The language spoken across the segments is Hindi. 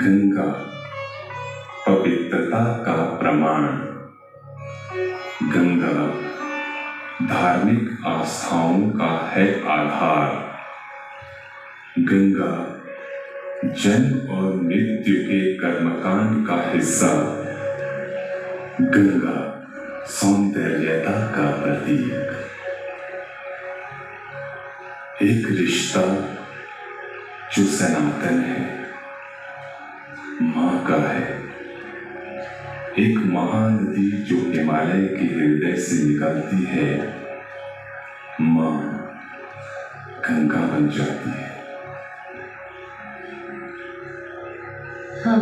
गंगा पवित्रता का प्रमाण। गंगा धार्मिक आस्थाओं का है आधार। गंगा जन्म और मृत्यु के कर्मकांड का हिस्सा। गंगा सौंदर्यता का प्रतीक। एक रिश्ता जो सनातन है, माँ का है। एक महानदी जो हिमालय के हृदय से निकलती है, माँ गंगा बन जाती है। हम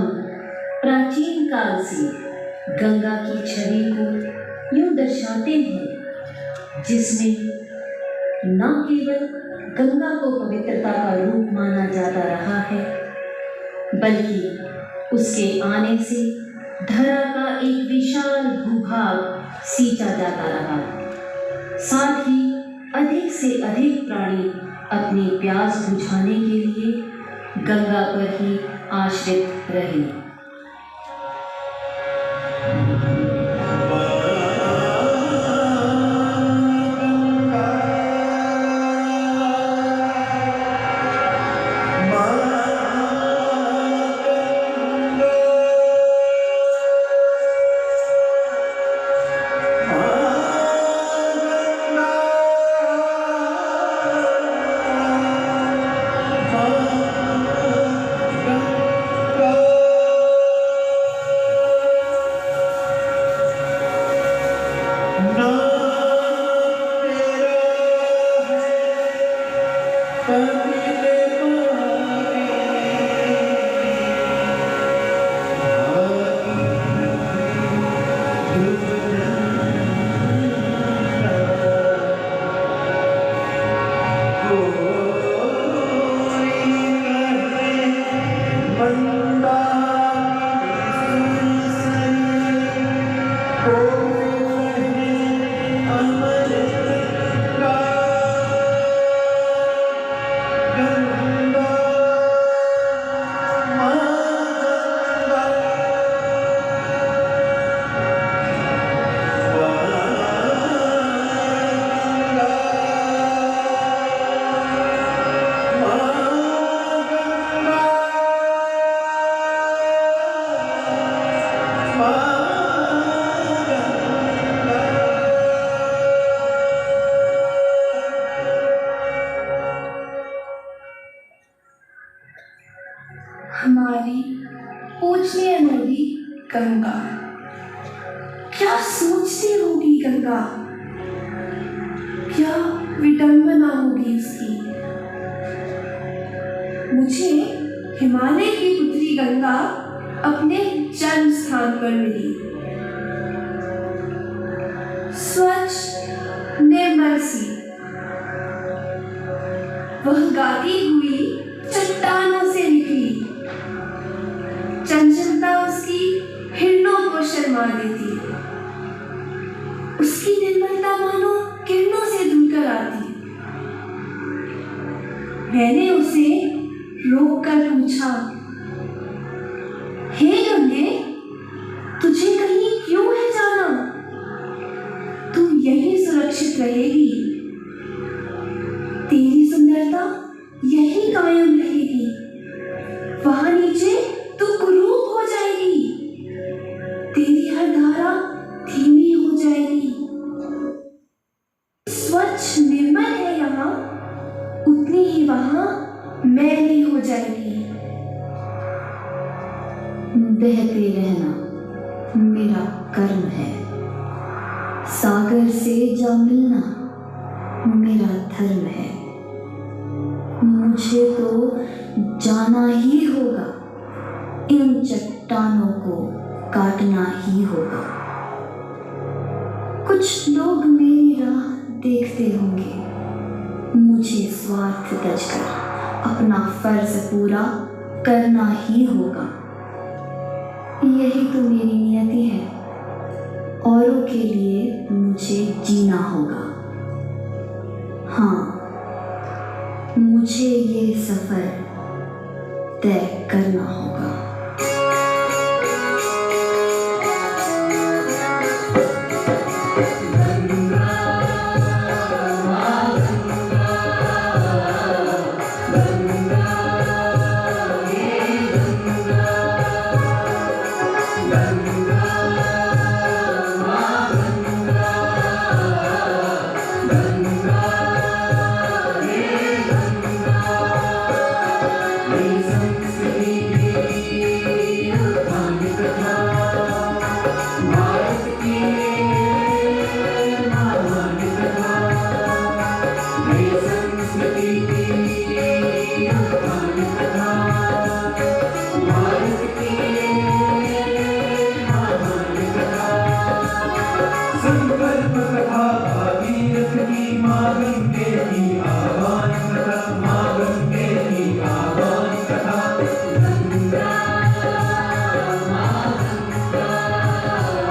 प्राचीन काल से गंगा की छवि को यूं दर्शाते हैं, जिसमें न केवल गंगा को पवित्रता का रूप माना जाता रहा है, बल्कि उसके आने से धरा का एक विशाल भूभाग सींचा जाता रहा। साथ ही अधिक से अधिक प्राणी अपनी प्यास बुझाने के लिए गंगा पर ही आश्रित रहे। हमारी पूजनीय नदी गंगा, क्या सोचती होगी गंगा, क्या विडंबना होगी उसकी। मुझे हिमालय की पुत्री गंगा अपने जन्म स्थान पर मिली। स्वच्छ निर्मल सी, वह गाती हुई चट्टानों से निकली। चंचलता उसकी हिरणों को शर्मा देती। उसकी निर्मलता मानो किरणों से दूर आती। मैंने उसे रोक कर पूछा, हे गंगे, तुझे कहीं क्यों है जाना? तू यहीं सुरक्षित रहेगी। तेरी सुंदरता यहीं कायम रहेगी। वहां नीचे तू कुरूप हो जाएगी। तेरी हर धारा धीमी हो जाएगी। स्वच्छ निर्मल है यहाँ, उतनी ही वहां मैली हो जाएगी। बहते रहना मेरा कर्म है, सागर से जा मिलना मेरा धर्म है। मुझे तो जाना ही होगा, इन चट्टानों को काटना ही होगा। कुछ लोग मेरी राह देखते होंगे, मुझे स्वार्थ तजकर अपना फर्ज पूरा करना ही होगा। यही तो मेरी नियति है, औरों के लिए मुझे जीना होगा। हाँ, मुझे ये सफर तय करना होगा।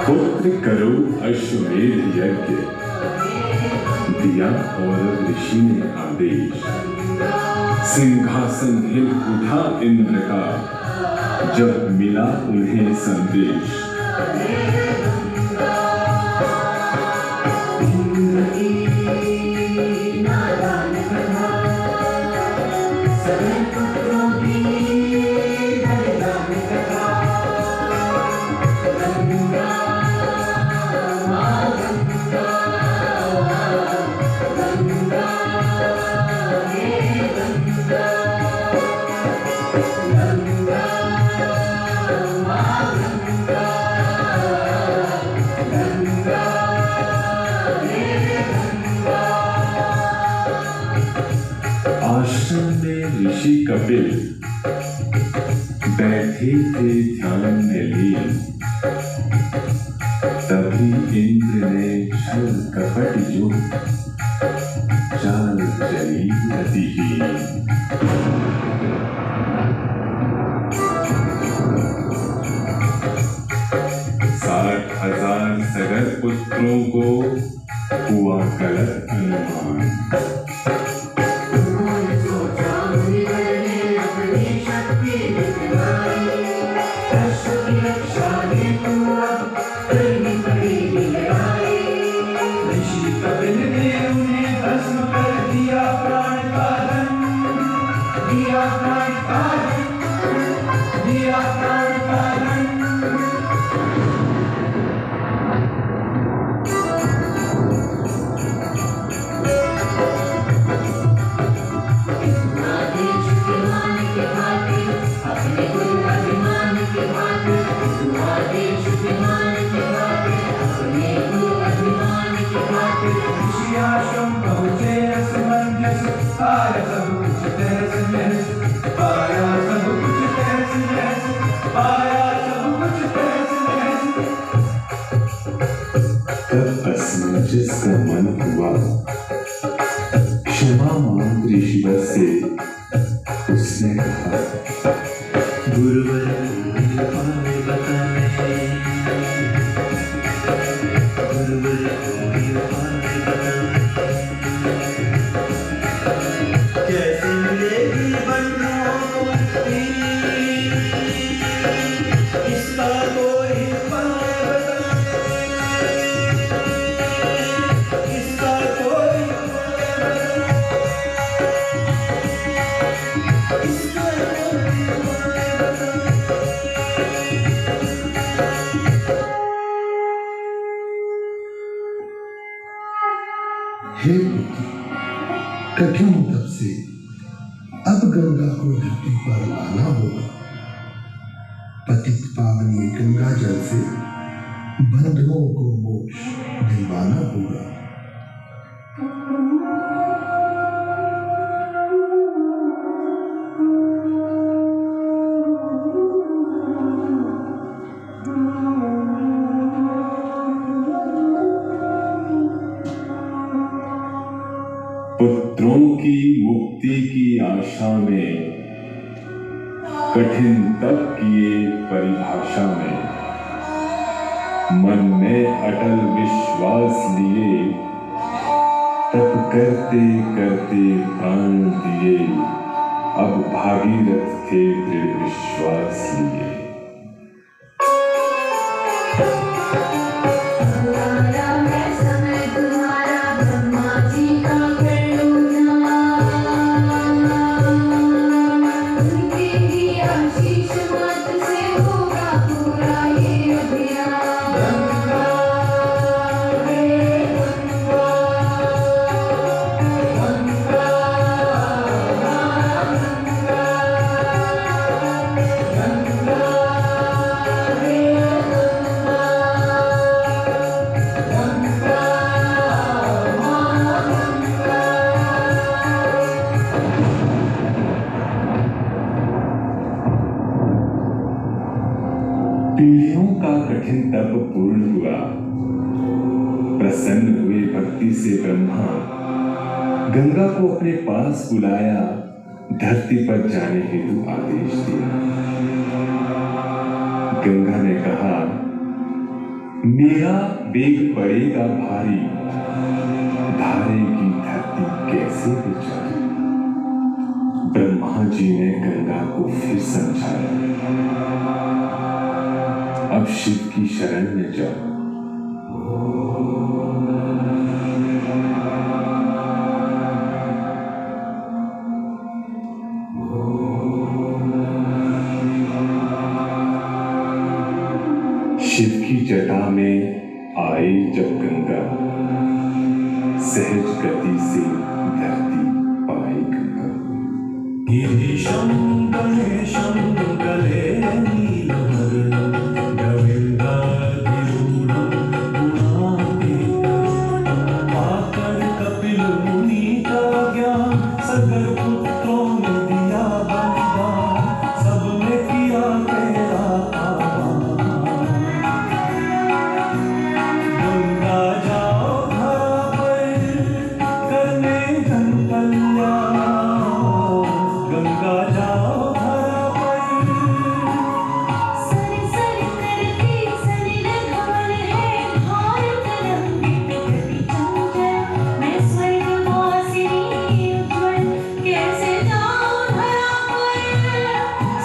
पुत्र करो अश्वमेध यज्ञ, दिया और ऋषि ने आदेश। सिंहासन हिल उठा इंद्र का, जब मिला उन्हें संदेश। आश्रम में ऋषि कपिल बैठे थे ध्यान में लीन, तभी इंद्र ने छल कपट जो चाल चली गतिहीन। 60,000 सगर पुत्रों को हुआ गलत अनुमान। जिसका मन हुआ क्षमा मांग ऋषिवर से, उसने कहा गुरुवर कैसे मिलेगी इसका कोई हे पुत्र, कठिन तप से अब गंगा को धरती पर लाना होगा। पतित पावनी गंगा जल से बंधुओं को मोक्ष दिलवाना होगा। पुत्रों की मुक्ति की आशा में कठिन तप किए परिभाषा में, मन में अटल विश्वास लिए तप करते करते प्राण दिए, अब भागीरथ थे दृढ़ विश्वास लिए। पीढ़ियों का कठिन तप पूर्ण हुआ, प्रसन्न हुए भक्ति से ब्रह्मा, गंगा को अपने पास बुलाया, धरती पर जाने हेतु आदेश दिया। गंगा ने कहा मेरा वेग पड़ेगा भारी, धारे की धरती कैसे बिचारी। ब्रह्मा जी ने गंगा को फिर समझाया, अब शिव की शरण में जाओ। शिव की जटा में आए जब गंगा, सहज गति से धरती पाई गंगा। गिरीशं गणेशं गले नीलवर्णं गोविन्दाधिरूढं गुणातीतं पाकर कपिल मुनि का ज्ञान सगर पुत्रों ने दिया बलिदान, सबने किया तेरा आह्वान। गंगा जाओ धरा पर करने जन कल्याण, गंगा जाओ धरा पर। सर सर करके सलिल धवल है भारत रंगित गति चंचल, मैं स्वर्गवासिनी उज्ज्वल कैसे जाऊं धरा पर।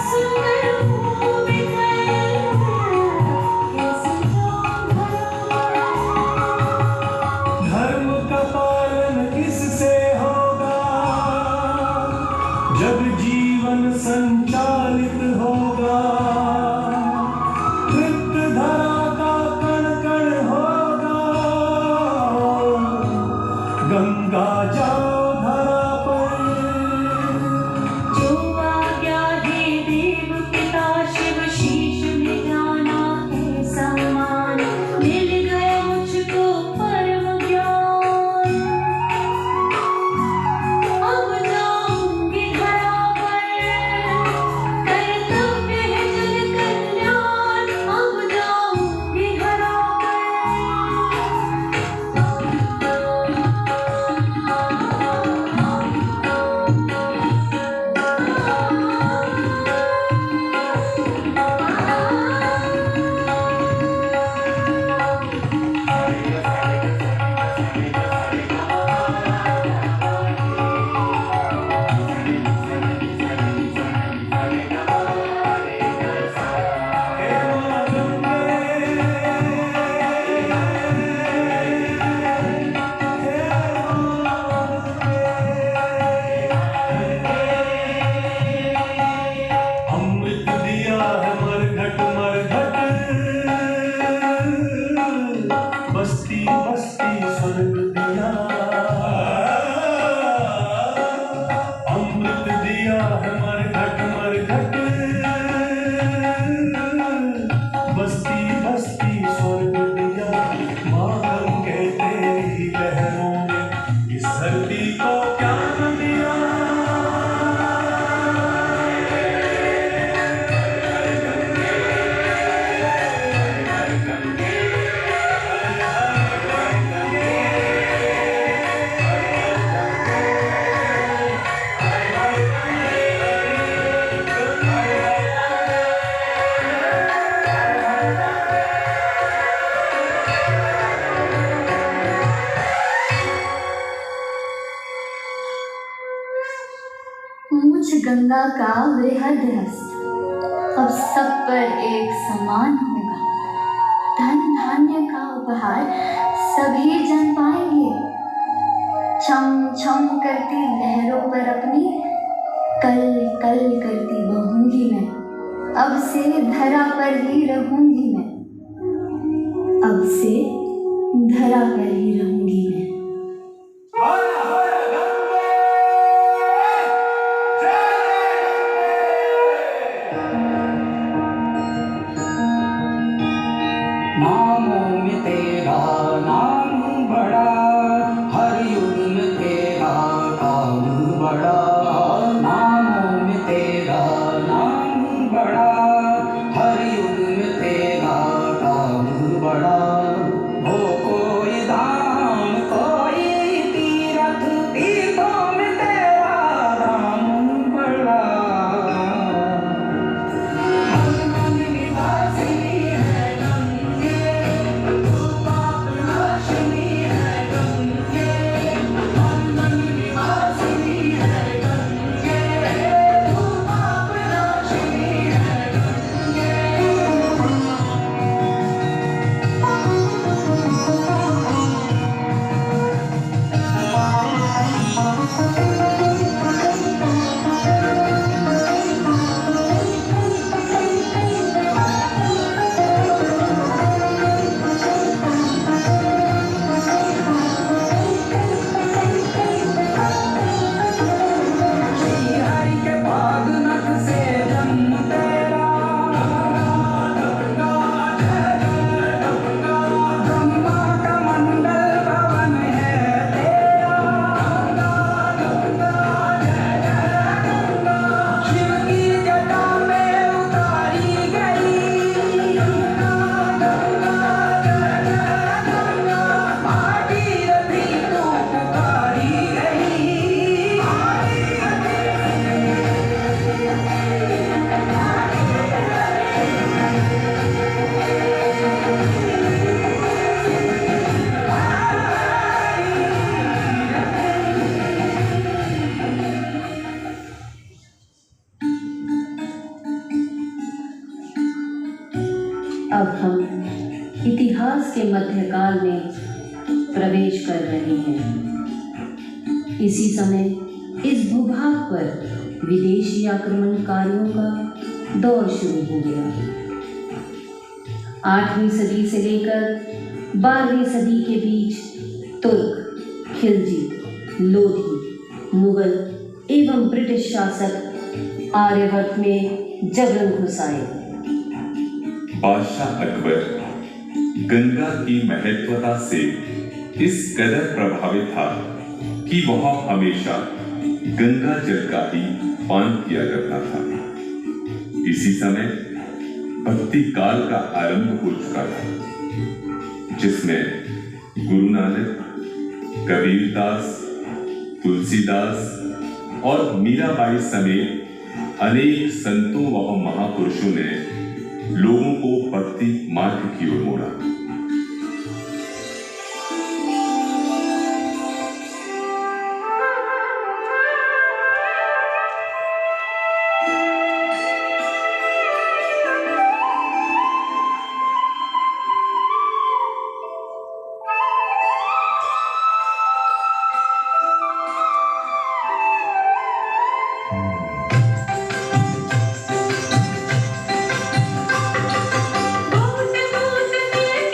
सुंदर भूमि कैसे जाऊं धरा पर। धर्म का पालन किससे होगा जब जीवन संचालित होगा। तृप्त धरा का कण कण होगा, गंगा जाओ धरा पर। जो आज्ञा दे देव पिता शिव शीश में जाना है सम्मान, मिल गया मुझको परम ज्ञान। अब जाऊंगी धरा पर, कर्तव्य है जन कल्याण। अब जाऊंगी धरा पर। अमृत दिया है मरघट मरघट, बस्ती बस्ती स्वर्ग दिया। अमृत दिया है मरघट मरघट, बस्ती बस्ती स्वर्ग दिया। मातम के तेरी लहरों ने इस धरती को क्या न दिया। मुझ गंगा का वृहद हस्त अब सब पर एक समान होगा। धन धान्य का उपहार सभी जन पाएंगे। छम छम करती लहरों पर अपनी कल कल करती बहूंगी मैं। अब से धरा पर ही रहूंगी मैं। अब से धरा पर ही रहूंगी मैं। नामों में तेरा नाम बड़ा, हर युग में तेरा काम बड़ा। नामों में तेरा नाम बड़ा, हर युग में तेरा काम बड़ा। हो कोई दान को काल में प्रवेश कर रहे हैं। इसी समय इस भूभाग पर विदेशी आक्रमणकारियों का दौर शुरू हो गया। 8वीं सदी से लेकर 12वीं सदी के बीच तुर्क, खिलजी, लोधी, मुगल एवं ब्रिटिश शासक आर्यवर्त में जबरन घुस आए। बादशाह अकबर गंगा की महत्वता से इस कदर प्रभावित था कि वह हमेशा गंगा जल का ही पान किया करता था। इसी समय भक्ति काल का आरंभ हो चुका था, जिसमें गुरु नानक, कबीरदास, तुलसीदास और मीराबाई समेत अनेक संतों व महापुरुषों ने लोगों को भक्ति मार्ग की ओर मोड़ा। बूंद बूंद में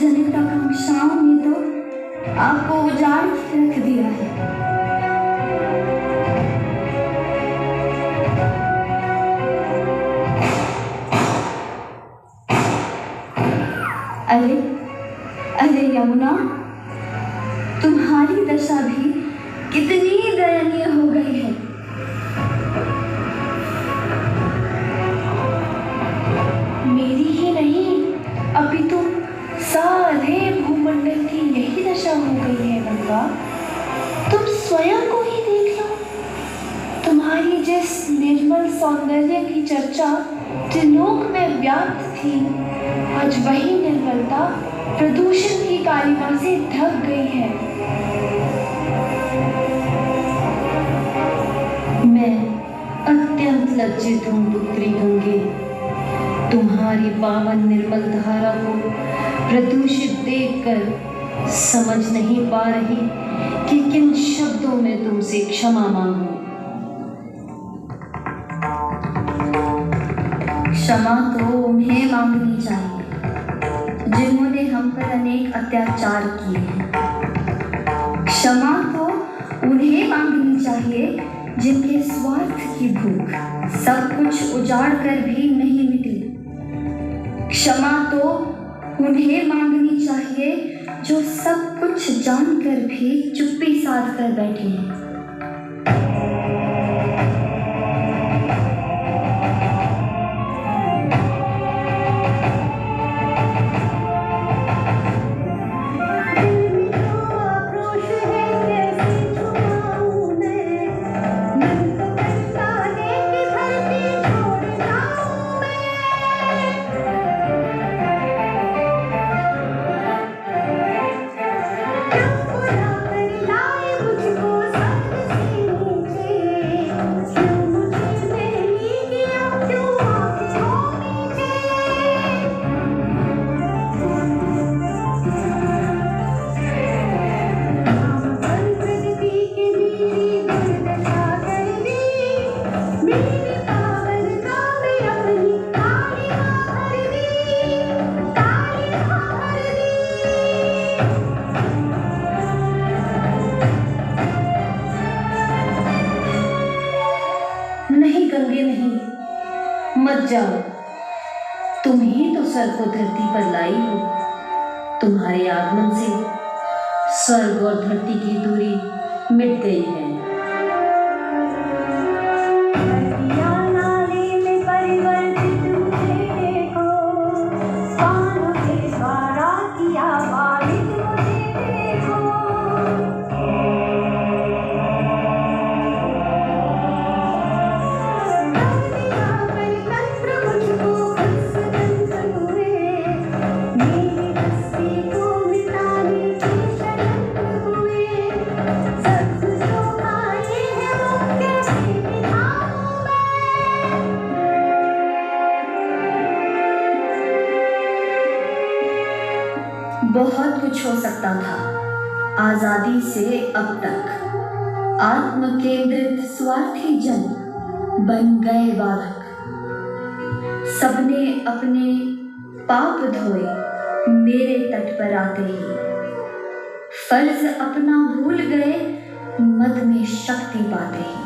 जनित आकांक्षाओं ने तो आपको उजाड़ के रख दिया है। अरे अरे यमुना, तुम्हारी दशा भी कितनी दयनीय हो गई है। मेरी ही नहीं अपितु सारे भूमंडल की यही दशा हो गई है गंगा। तुम स्वयं को ही देख लो। तुम्हारी जिस निर्मल सौंदर्य की चर्चा त्रिलोक में व्याप्त थी, आज वही निर्मलता प्रदूषण की कालिमा से ढक गई है। मैं अत्यंत लज्जित हूँ पुत्री गंगे। तुम्हारी पावन निर्मल धारा को प्रदूषित देखकर समझ नहीं पा रही कि किन शब्दों में तुमसे क्षमा मांगूं। क्षमा तो उन्हें मांगनी चाहिए जिन्होंने हम पर अनेक अत्याचार किए हैं। क्षमा तो उन्हें मांगनी चाहिए जिनके स्वार्थ की भूख सब कुछ उजाड़ कर भी नहीं मिटी। क्षमा तो उन्हें मांगनी चाहिए जो सब कुछ जानकर भी चुप्पी साध कर बैठे हैं। मत जाओ, तुम ही तो स्वर्ग को धरती पर लाई हो। तुम्हारे आगमन से स्वर्ग और धरती की दूरी मिट गई है। बहुत कुछ हो सकता था आजादी से अब तक। आत्म केंद्रित स्वार्थी जन बन गए बाधक। सबने अपने पाप धोए मेरे तट पर आते ही। फर्ज अपना भूल गए मद में शक्ति पाते ही।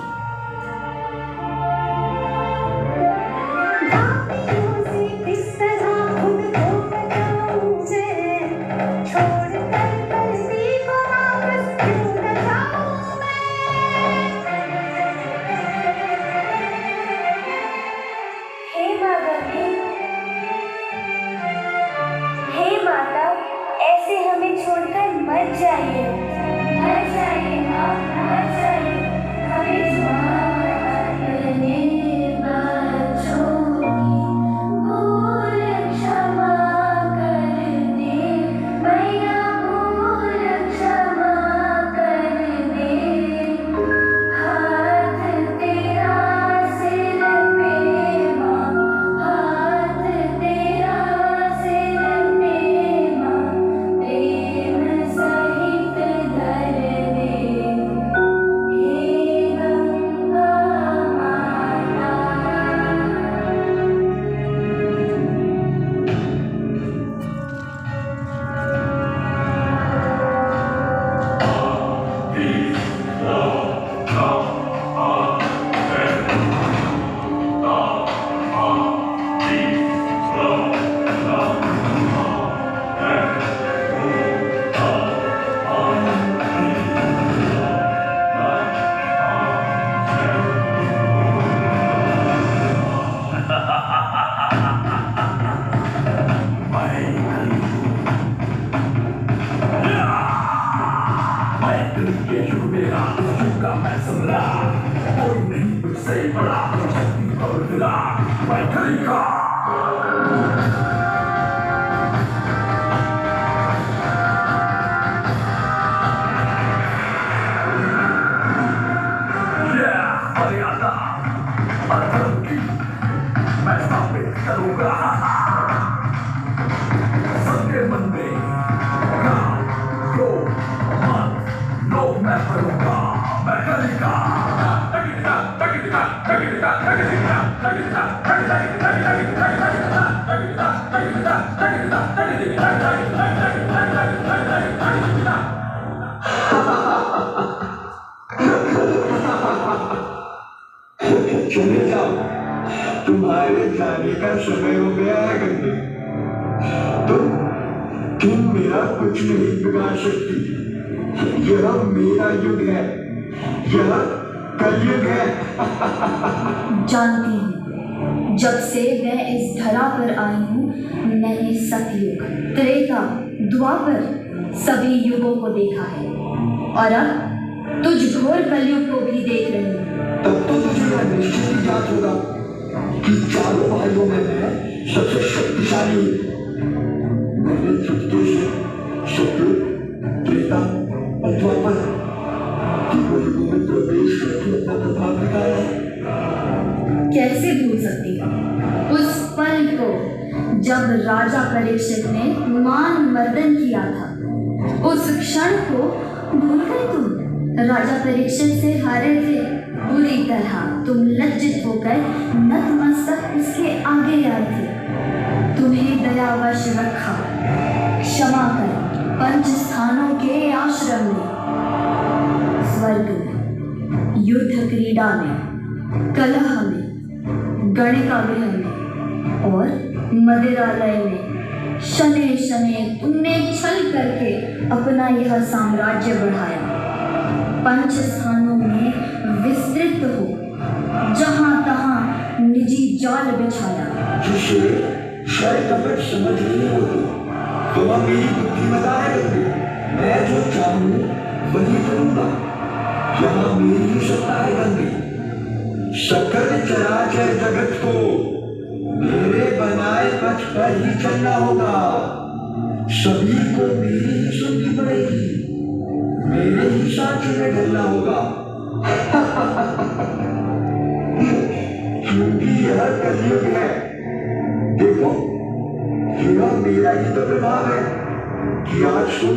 ये युग मेरा, युग का मैं सम्राट, कोई नहीं मुझसे बड़ा, शक्ति और विराट, मैं कलिका। मर्यादा अधर्म की मैं स्थापित करूंगा, सबके मन में काम, क्रोध, मद, लोभ मैं भरूंगा, मैं कलिका। चले जाओ, तुम्हारे जाने का समय हो गया है गंगे। तुम मेरा कुछ नहीं बिगाड़ सकती। यह मेरा युग है, यह कलयुग है। जानती हूँ, जब से मैं इस धरा पर आई हूँ, मैंने सतयुग, त्रेता, द्वापर सभी युगों को देखा है, और अब तुझ घोर कलयुग को भी देख रही हूँ। तब तो तुझे यह निश्चित ही याद होगा कि चारों भाइयों में मैं सबसे शक्तिशाली हूँ। मैंने चुटकी से सतयुग, त्रेता और द्वापर तीनों युगों में प्रवेश करके अपना प्रभाव दिखाया। कैसे भूल सकती हूँ उस पल को जब राजा परीक्षित ने मान मर्दन किया था। उस क्षण को भूल गए तुम? राजा परीक्षित से हारे थे बुरी तरह, तुम लज्जित होकर नतमस्तक उसके आगे आए थे। तुम्हें दयावश रखा, क्षमा कर पंच स्थानों के आश्रम में, स्वर्ग में, युद्ध क्रीड़ा में, कलह में, गणिका गृह में और मदिरालय में शने शने तुमने छल करके अपना यह साम्राज्य बढ़ाया। पंच स्थानों में विस्तृत हो, जहां तहां निजी जाल बिछाया। जिसे शायद कपट समझ नहीं होती, तुम मेरी बुद्धि बताए रखते। मैं जो चाहूं वही करूंगा, यहाँ मेरी ही सत्ता है गंगे। सकल चराचर जगत को मेरे बनाए पथ पर ही चलना होगा। सभी को मेरी ही सुननी पड़ेगी, मेरे ही साथ में ढलना होगा। क्योंकि यह कलयुग है। देखो, यह मेरा ही तो प्रभाव है कि आज तुम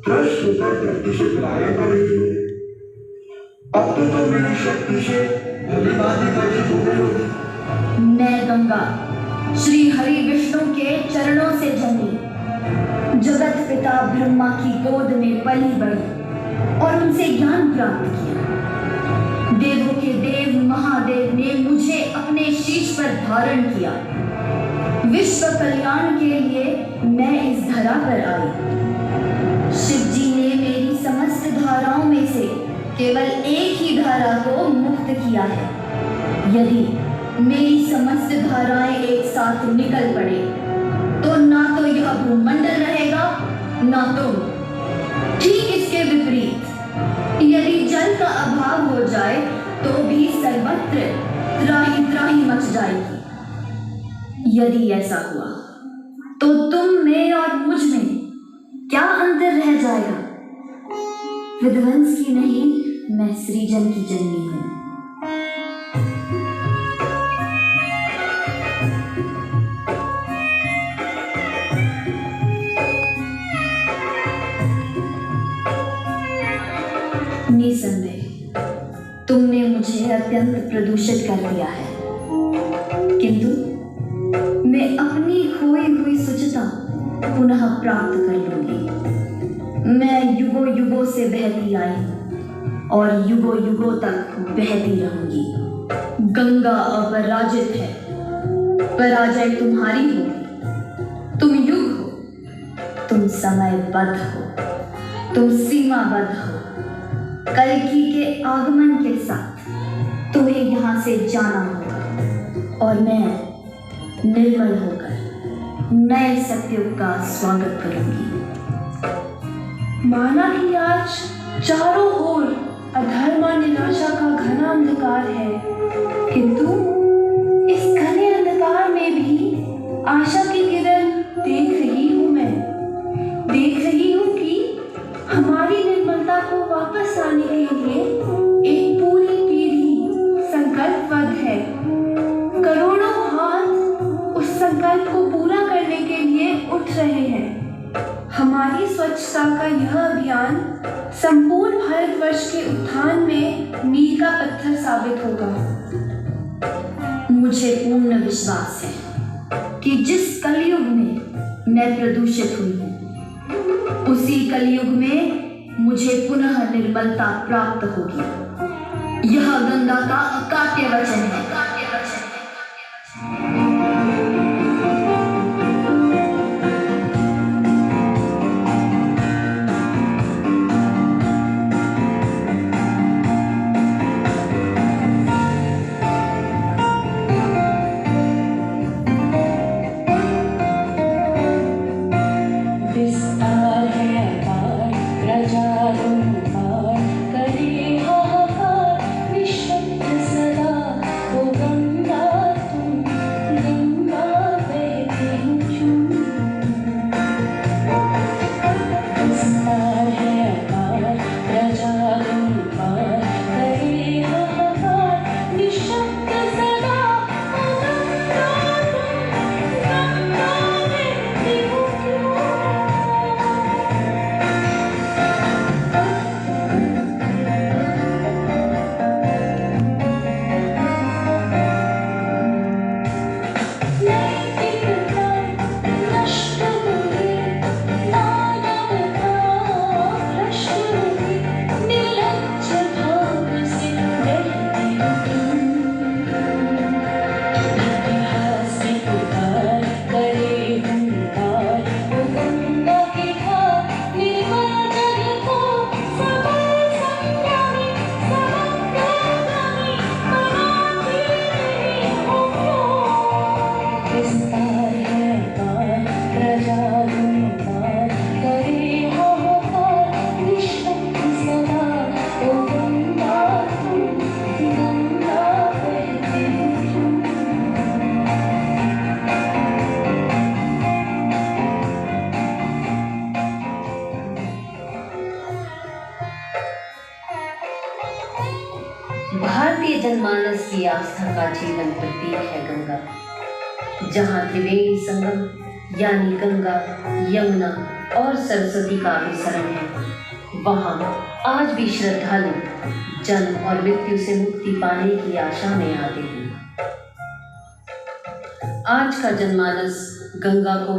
त्रस्त होकर धरती से पलायन कर रही हो। अब तो मेरी शक्ति से भली भांति परिचित हो गई होगी। मैं गंगा श्री हरि विष्णु के चरणों से जन्मी, जगत पिता ब्रह्मा की गोद में पली बढ़ी और उनसे ज्ञान प्राप्त किया। देवों के देव महादेव ने मुझे अपने शीश पर धारण किया। विश्व कल्याण के लिए मैं इस धरा पर आई। शिव जी ने मेरी समस्त धाराओं में से केवल एक ही धारा को मुक्त किया है। यदि मेरी समस्त धाराएं एक साथ निकल पड़े तो ना तो यह भूमंडल रहेगा, ना तुम। ठीक इसके विपरीत, यदि जल का अभाव हो जाए तो भी सर्वत्र त्राही त्राही मच जाएगी। यदि ऐसा हुआ तो तुम में और मुझ में क्या अंतर रह जाएगा? विध्वंस की नहीं, मैं सृजन की जननी हूं। निसंदेह तुमने मुझे अत्यंत प्रदूषित कर दिया है, किंतु मैं अपनी खोई हुई शुचिता पुनः प्राप्त कर लूंगी। मैं युगों युगों से बहती आई और युगों युगों तक बहती रहूंगी। गंगा अपराजित है, पराजय तुम्हारी होगी। तुम युग हो, तुम समयबद्ध हो, तुम सीमाबद्ध हो। कल्कि के आगमन के साथ तुम्हें यहाँ से जाना होगा और मैं निर्मल होकर नए सतयुग का स्वागत करूंगी। माना कि आज चारों ओर अधर्म और निराशा का घना अंधकार है, किंतु इस घने अंधकार में भी आशा की किरण देख रही हूँ। मैं देख रही हूँ कि हमारी निर्मलता को वापस आने के लिए एक पूरी पीढ़ी संकल्पबद्ध है। करोड़ों हाथ उस संकल्प को पूरा करने के लिए उठ रहे हैं। हमारी स्वच्छता का यह अभियान संपूर्ण भारतवर्ष के उत्थान में मील का पत्थर साबित होगा। मुझे पूर्ण विश्वास है कि जिस कलयुग में मैं प्रदूषित हुई हूँ, उसी कलयुग में मुझे पुनः निर्मलता प्राप्त होगी। यह गंगा का अकाट्य वचन है। भारतीय जनमानस की आस्था का जीवन प्रतीक है गंगा। जहाँ त्रिवेणी संगम यानी गंगा, यमुना और सरस्वती का अभिसरण है, वहाँ आज भी श्रद्धालु जन्म और मृत्यु से मुक्ति पाने की आशा में आते हैं। आज का जनमानस गंगा को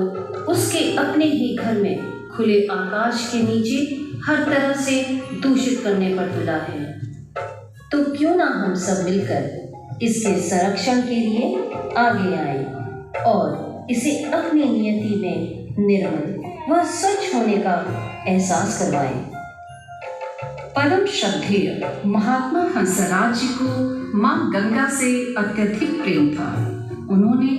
उसके अपने ही घर में खुले आकाश के नीचे हर तरह से दूषित करने पर तुला है। तो क्यों ना हम सब मिलकर इसके संरक्षण के लिए आगे आए और इसे अपनी नियति में निर्मल व स्वच्छ होने का एहसास करवाएं। परम श्रद्धेय महात्मा हंसराज जी को मां गंगा से अत्यधिक प्रेम था। उन्होंने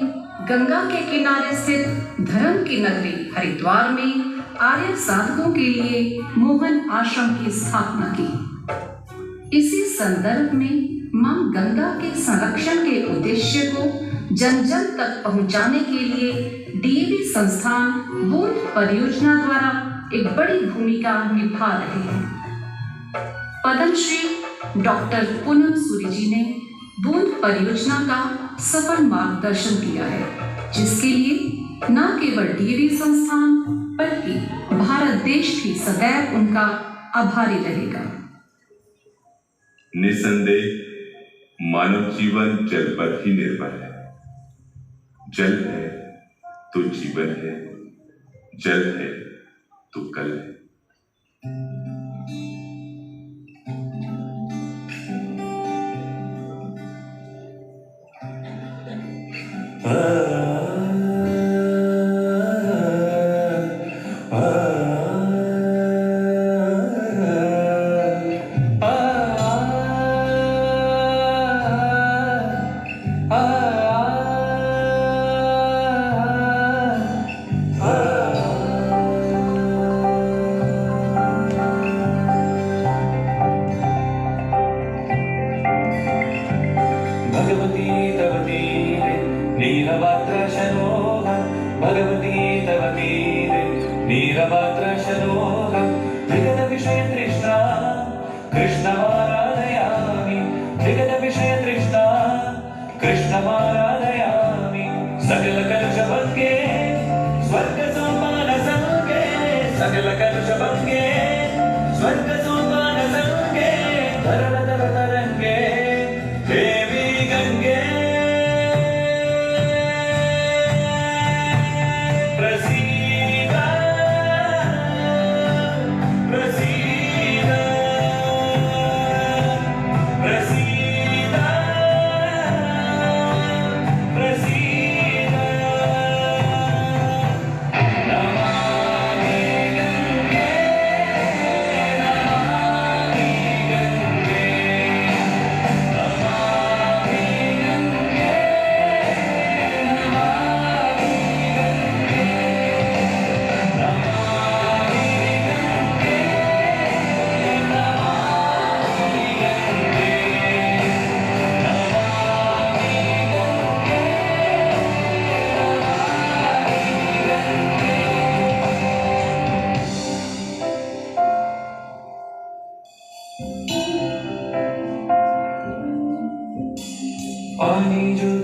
गंगा के किनारे स्थित धर्म की नगरी हरिद्वार में आर्य साधकों के लिए मोहन आश्रम की स्थापना की। इसी संदर्भ में मां गंगा के संरक्षण के उद्देश्य को जन जन तक पहुंचाने के लिए डीएवी संस्थान बूंद परियोजना द्वारा एक बड़ी भूमिका निभा रहे हैं। पद्मश्री डॉक्टर पूनम सूरी जी ने बूंद परियोजना का सफल मार्गदर्शन किया है, जिसके लिए न केवल डीएवी संस्थान बल्कि भारत देश भी सदैव उनका आभारी रहेगा। निसंदेह मानव जीवन जल पर ही निर्भर है। जल है तो जीवन है, जल है तो कल है। पानी जो